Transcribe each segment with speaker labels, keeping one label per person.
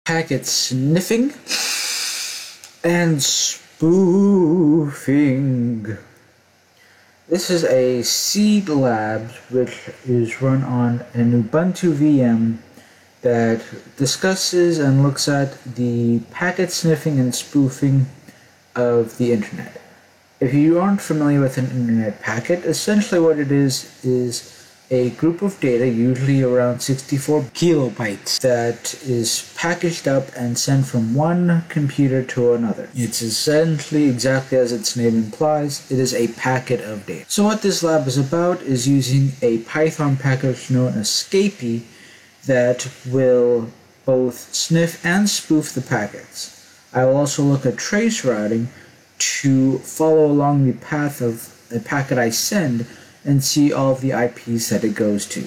Speaker 1: packet sniffing and spoofing. This is a seed lab which is run on an Ubuntu VM that discusses and looks at the packet sniffing and spoofing of the internet. If you aren't familiar with an internet packet, essentially what it is a group of data, usually around 64 kilobytes, that is packaged up and sent from one computer to another. It's essentially exactly as its name implies, it is a packet of data. So what this lab is about is using a Python package known as Scapy that will both sniff and spoof the packets. I will also look at trace routing to follow along the path of a packet I send and see all of the IPs that it goes to.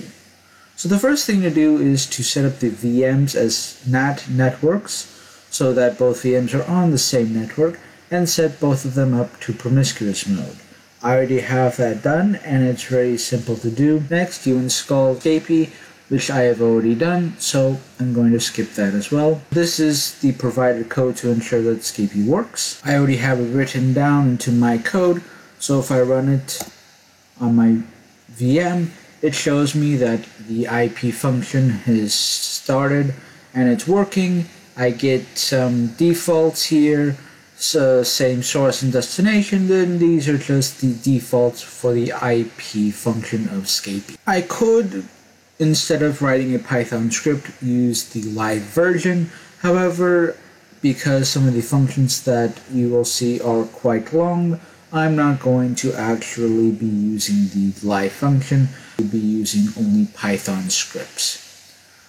Speaker 1: So the first thing to do is to set up the VMs as NAT networks so that both VMs are on the same network and set both of them up to promiscuous mode. I already have that done and it's very simple to do. Next, you install Scapy, which I have already done, so I'm going to skip that as well. This is the provided code to ensure that Scapy works. I already have it written down into my code, so if I run it on my VM, it shows me that the IP function has started and it's working. I get some defaults here, so same source and destination, then these are just the defaults for the IP function of Scapy. I could, instead of writing a Python script, use the live version. However, because some of the functions that you will see are quite long, I'm not going to actually be using the live function. We'll be using only Python scripts.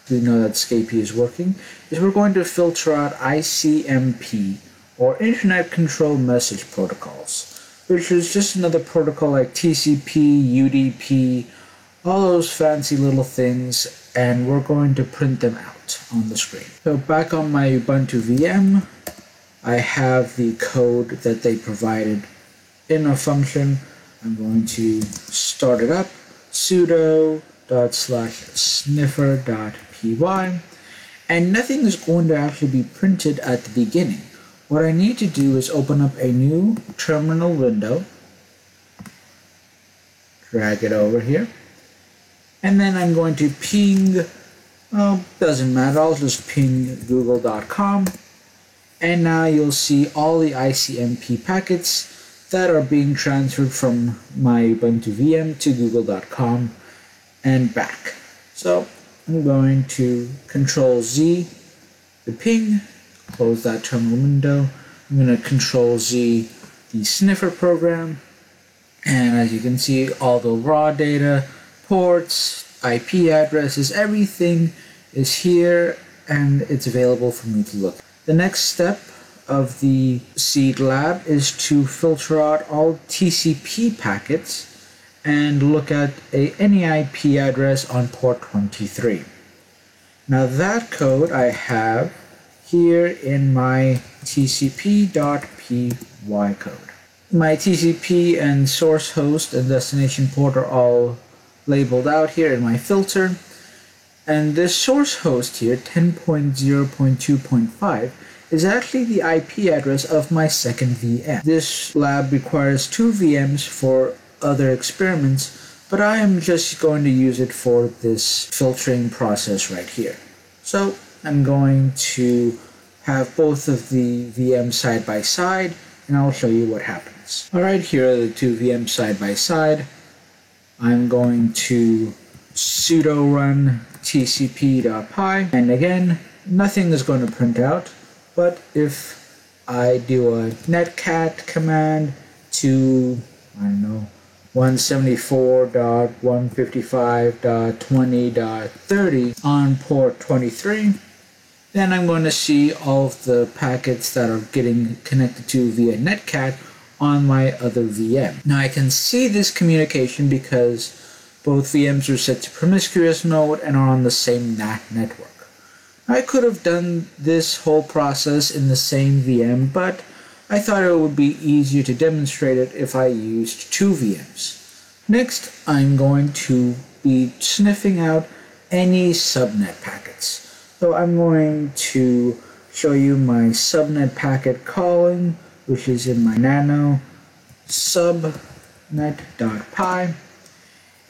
Speaker 1: We know that Scapy is working, is we're going to filter out ICMP, or Internet Control Message Protocols, which is just another protocol like TCP, UDP, all those fancy little things, and we're going to print them out on the screen. So back on my Ubuntu VM, I have the code that they provided in a function. I'm going to start it up, sudo./sniffer.py, and nothing is going to actually be printed at the beginning. What I need to do is open up a new terminal window, drag it over here, and then I'm going to ping, doesn't matter, I'll just ping google.com, and now you'll see all the ICMP packets that are being transferred from my Ubuntu VM to google.com and back. So I'm going to Control Z the ping, close that terminal window. I'm going to Control Z the sniffer program, and as you can see, all the raw data, ports, IP addresses, everything is here and it's available for me to look. The next step of the seed lab is to filter out all TCP packets and look at any IP address on port 23. Now that code I have here in my tcp.py code. My TCP and source host and destination port are all labeled out here in my filter, and this source host here, 10.0.2.5, is actually the IP address of my second VM. This lab requires 2 VMs for other experiments, but I am just going to use it for this filtering process right here. So I'm going to have both of the VMs side by side, and I'll show you what happens. Alright, here are the 2 VMs side by side. I'm going to sudo run tcp.py, and again, nothing is going to print out. But if I do a netcat command to, 174.155.20.30 on port 23, then I'm going to see all of the packets that are getting connected to via netcat on my other VM. Now I can see this communication because both VMs are set to promiscuous mode and are on the same NAT network. I could have done this whole process in the same VM, but I thought it would be easier to demonstrate it if I used 2 VMs. Next, I'm going to be sniffing out any subnet packets. So I'm going to show you my subnet packet calling, which is in my nano subnet.py.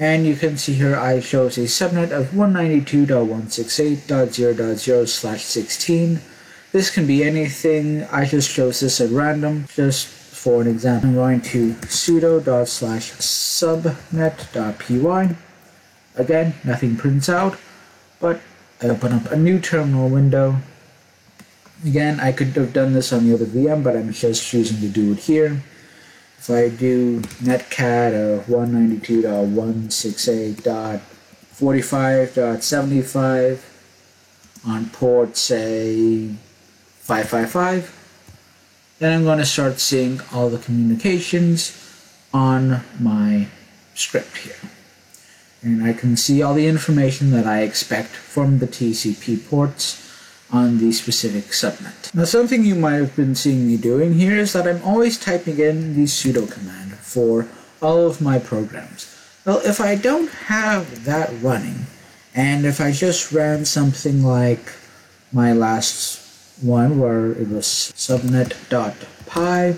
Speaker 1: And you can see here I chose a subnet of 192.168.0.0/16. This can be anything. I just chose this at random, just for an example. I'm going to sudo./subnet.py. Again, nothing prints out, but I open up a new terminal window. Again, I could have done this on the other VM, but I'm just choosing to do it here. If I do netcat of 192.168.45.75 on port, say, 555, then I'm going to start seeing all the communications on my script here. And I can see all the information that I expect from the TCP ports on the specific subnet. Now, something you might have been seeing me doing here is that I'm always typing in the sudo command for all of my programs. Well, if I don't have that running, and if I just ran something like my last one where it was subnet.py,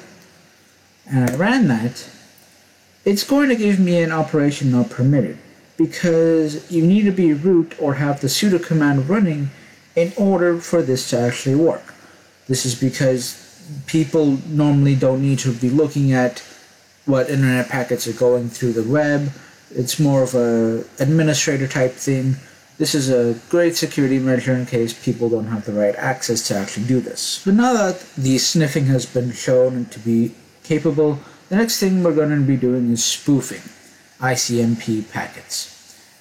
Speaker 1: and I ran that, it's going to give me an operation not permitted, because you need to be root or have the sudo command running in order for this to actually work. This is because people normally don't need to be looking at what internet packets are going through the web. It's more of a administrator type thing. This is a great security measure in case people don't have the right access to actually do this. But now that the sniffing has been shown to be capable, the next thing we're going to be doing is spoofing ICMP packets.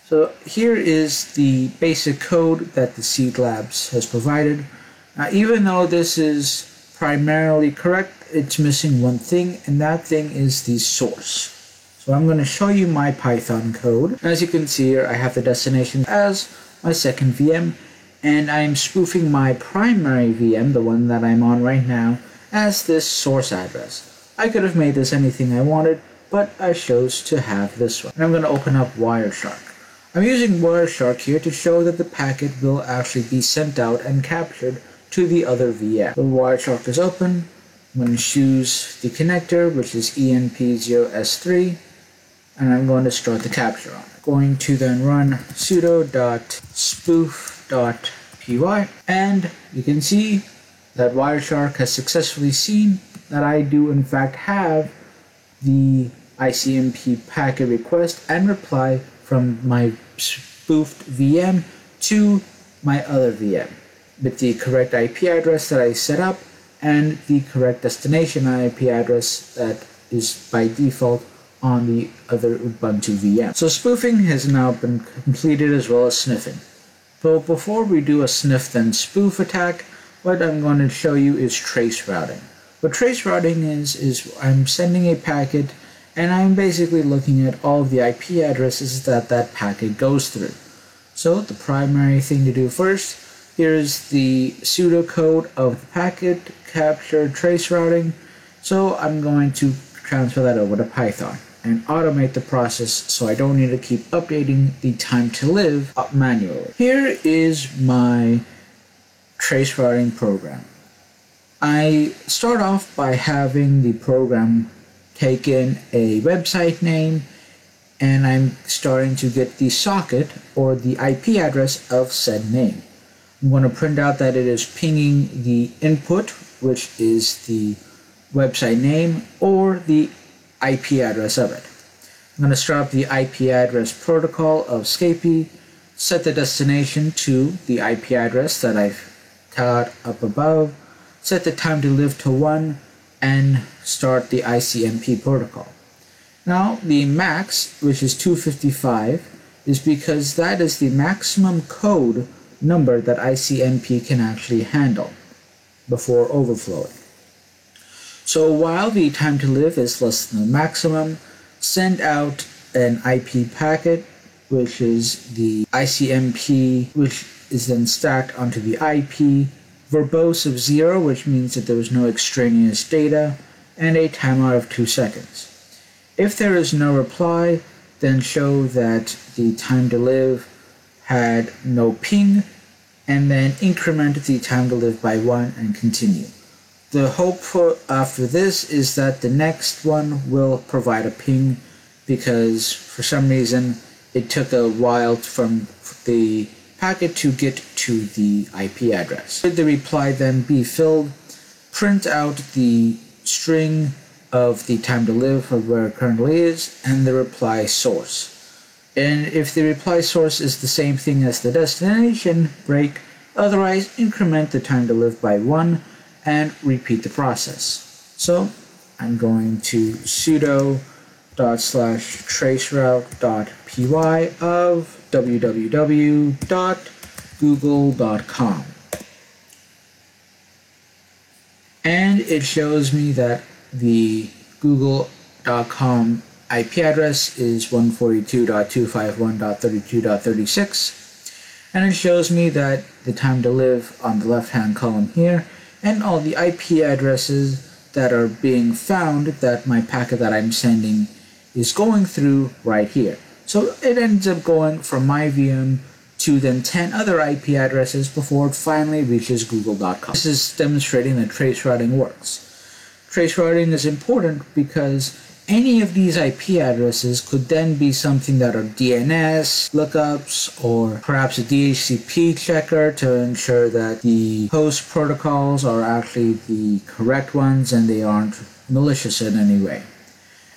Speaker 1: So here is the basic code that the Seed Labs has provided. Now, even though this is primarily correct, it's missing one thing, and that thing is the source. So I'm going to show you my Python code. As you can see here, I have the destination as my second VM, and I'm spoofing my primary VM, the one that I'm on right now, as this source address. I could have made this anything I wanted, but I chose to have this one. And I'm going to open up Wireshark. I'm using Wireshark here to show that the packet will actually be sent out and captured to the other VM. The Wireshark is open. I'm going to choose the connector, which is ENP0S3, and I'm going to start the capture on it. I'm going to then run sudo.spoof.py, and you can see that Wireshark has successfully seen that I do in fact have the ICMP packet request and reply from my spoofed VM to my other VM with the correct IP address that I set up and the correct destination IP address that is by default on the other Ubuntu VM. So spoofing has now been completed, as well as sniffing. So before we do a sniff then spoof attack, what I'm going to show you is trace routing. What trace routing is I'm sending a packet and I'm basically looking at all of the IP addresses that that packet goes through. So the primary thing to do first, here's the pseudocode of the packet capture trace routing. So I'm going to transfer that over to Python and automate the process so I don't need to keep updating the time to live manually. Here is my trace routing program. I start off by having the program take in a website name, and I'm starting to get the socket or the IP address of said name. I'm going to print out that it is pinging the input, which is the website name or the IP address of it. I'm going to start up the IP address protocol of Scapy, set the destination to the IP address that I've taught up above, set the time to live to 1, and start the ICMP protocol. Now the max, which is 255, is because that is the maximum code number that ICMP can actually handle before overflowing. So while the time to live is less than the maximum, send out an IP packet, which is the ICMP, which is then stacked onto the IP, verbose of 0, which means that there was no extraneous data, and a timeout of 2 seconds. If there is no reply, then show that the time to live had no ping, and then increment the time to live by 1 and continue. The hope for after this is that the next one will provide a ping, because for some reason it took a while from the packet to get to the IP address. Should the reply then be filled, print out the string of the time to live of where it currently is and the reply source. And if the reply source is the same thing as the destination, break. Otherwise, increment the time to live by 1 and repeat the process. So I'm going to sudo /traceroute.py of www.google.com. And it shows me that the google.com IP address is 142.251.32.36, and it shows me that the time to live on the left-hand column here, and all the IP addresses that are being found that my packet that I'm sending is going through right here. So it ends up going from my VM to then 10 other IP addresses before it finally reaches google.com. This is demonstrating that trace routing works. Trace routing is important because any of these IP addresses could then be something that are DNS lookups, or perhaps a DHCP checker to ensure that the host protocols are actually the correct ones and they aren't malicious in any way.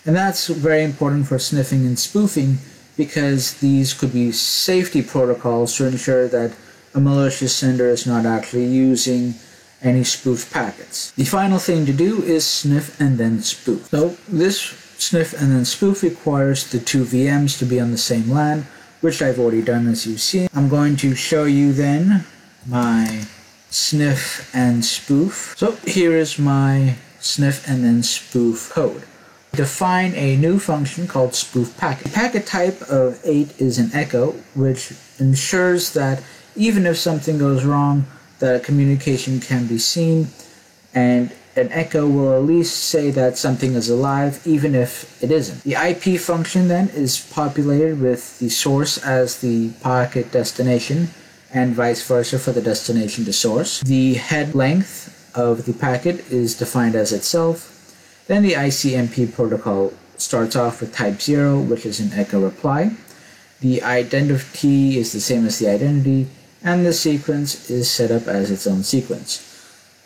Speaker 1: And that's very important for sniffing and spoofing, because these could be safety protocols to ensure that a malicious sender is not actually using any spoofed packets. The final thing to do is sniff and then spoof. So this sniff and then spoof requires the two VMs to be on the same LAN, which I've already done as you see. I'm going to show you then my sniff and spoof. So here is my sniff and then spoof code. Define a new function called spoof packet. The packet type of 8 is an echo, which ensures that even if something goes wrong, that a communication can be seen, and an echo will at least say that something is alive even if it isn't. The IP function then is populated with the source as the packet destination and vice versa for the destination to source. The head length of the packet is defined as itself. Then the ICMP protocol starts off with type 0, which is an echo reply. The identity is the same as the identity, and the sequence is set up as its own sequence.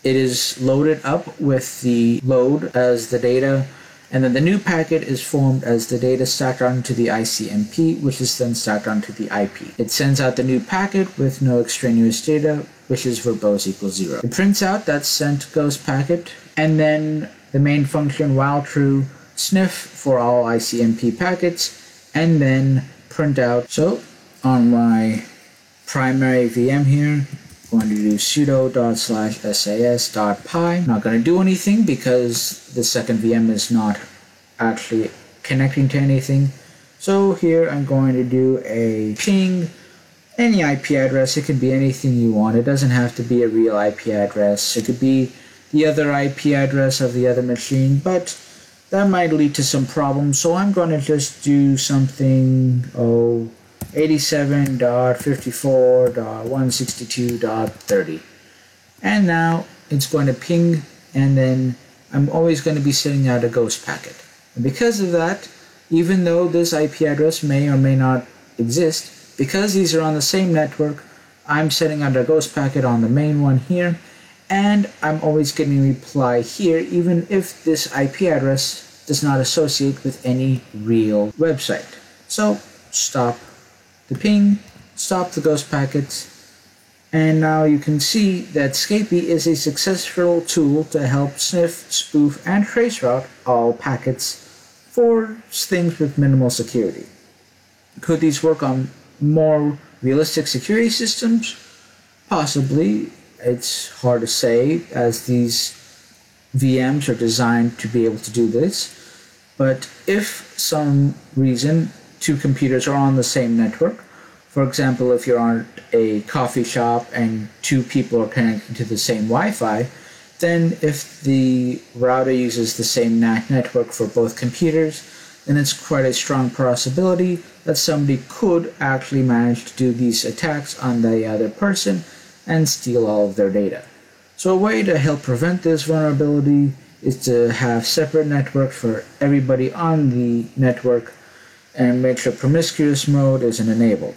Speaker 1: It is loaded up with the load as the data, and then the new packet is formed as the data stacked onto the ICMP, which is then stacked onto the IP. It sends out the new packet with no extraneous data, which is verbose equals 0. It prints out that sent ghost packet, and then the main function while true sniff for all ICMP packets, and then print out. So on my primary VM here, I'm going to do sudo./sas.py. I'm not going to do anything because the second VM is not actually connecting to anything. So here I'm going to do a ping any IP address. It could be anything you want. It doesn't have to be a real IP address. It could be the other IP address of the other machine, but that might lead to some problems. So I'm going to just do something, 87.54.162.30. And now it's going to ping, and then I'm always going to be sending out a ghost packet. And because of that, even though this IP address may or may not exist, because these are on the same network, I'm sending out a ghost packet on the main one here, and I'm always getting a reply here, even if this IP address does not associate with any real website. So stop the ping, stop the ghost packets, and now you can see that Scapy is a successful tool to help sniff, spoof, and traceroute all packets for things with minimal security. Could these work on more realistic security systems? Possibly. It's hard to say, as these VMs are designed to be able to do this. But if some reason two computers are on the same network, for example, if you're on a coffee shop and two people are connected to the same Wi-Fi, then if the router uses the same NAT network for both computers, then it's quite a strong possibility that somebody could actually manage to do these attacks on the other person and steal all of their data. So a way to help prevent this vulnerability is to have separate networks for everybody on the network and make sure promiscuous mode isn't enabled.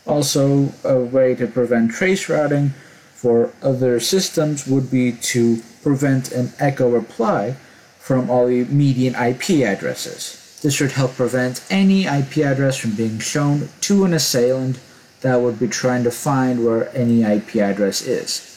Speaker 1: Also, a way to prevent trace routing for other systems would be to prevent an echo reply from all the median IP addresses. This should help prevent any IP address from being shown to an assailant that would be trying to find where any IP address is.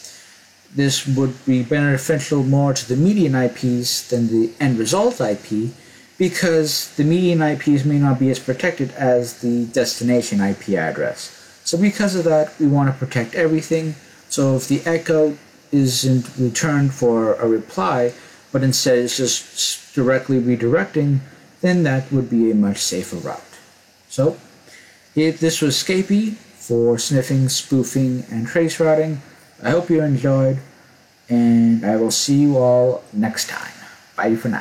Speaker 1: This would be beneficial more to the median IPs than the end result IP, because the median IPs may not be as protected as the destination IP address. So because of that, we want to protect everything. So if the echo isn't returned for a reply, but instead it's just directly redirecting, then that would be a much safer route. So this was Scapy for sniffing, spoofing, and trace routing. I hope you enjoyed, and I will see you all next time. Bye for now.